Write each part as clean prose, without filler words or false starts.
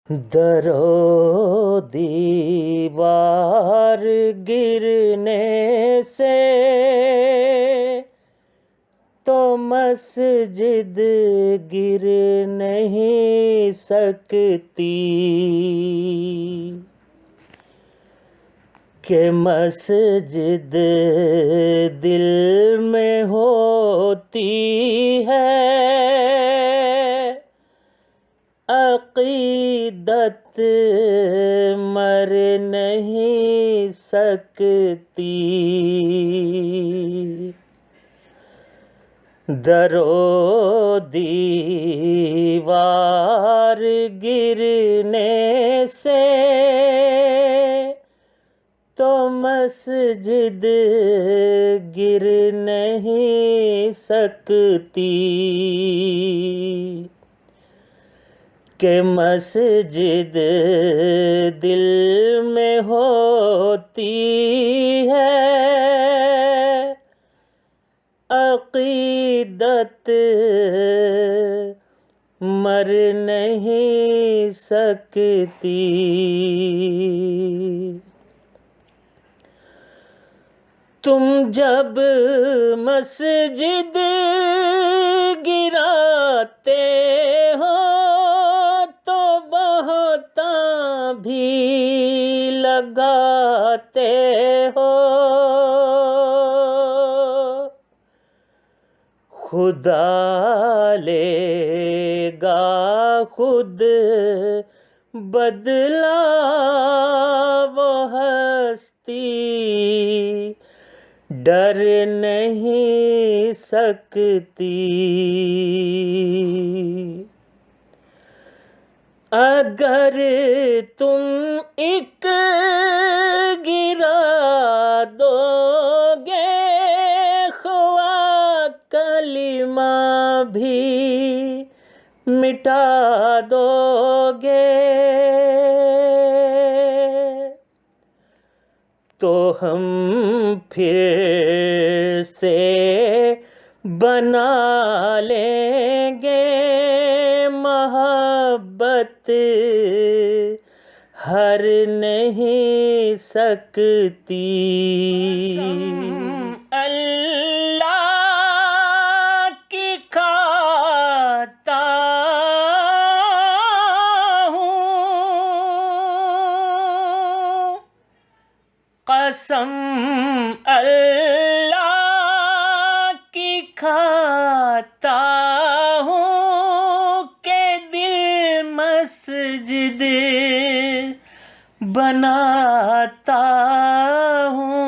در و دیوار گرنے سے تو مسجد گر نہیں سکتی، کہ مسجد دل میں ہوتی ہے، عقیدت مر نہیں سکتی۔ در و دیوار گرنے سے تو مسجد گر نہیں سکتی، کہ مسجد دل میں ہوتی ہے، عقیدت مر نہیں سکتی۔ تم جب مسجد گراتے ہو تو بہتاں بھی لگاتے ہو، خدا لے گا خود بدلہ وہ ہستی، ڈر نہیں سکتی۔ اگر تم ایک گرا دو گے خواہ کلمہ بھی مٹا دو گے، تو ہم پھر سے بنا لیں گے محبت ہر نہیں سکتی۔ اللہ کی کھاتا ہوں، قسم اللہ کی کھاتا ہوں، کہ دل مسجد بناتا ہوں۔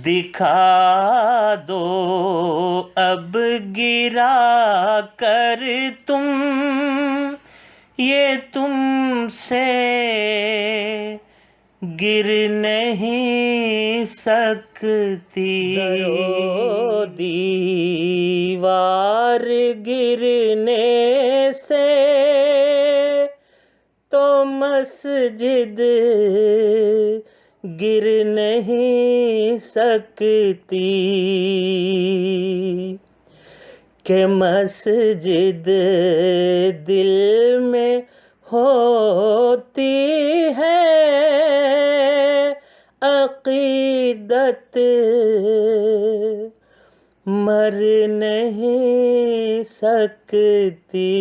دکھا دو اب گرا کر تم، یہ تم سے گر نہیں سکتی۔ در و دیوار گرنے سے تو مسجد گر نہیں سکتی، کہ مسجد دل میں ہوتی ہے، عقیدت مر نہیں سکتی۔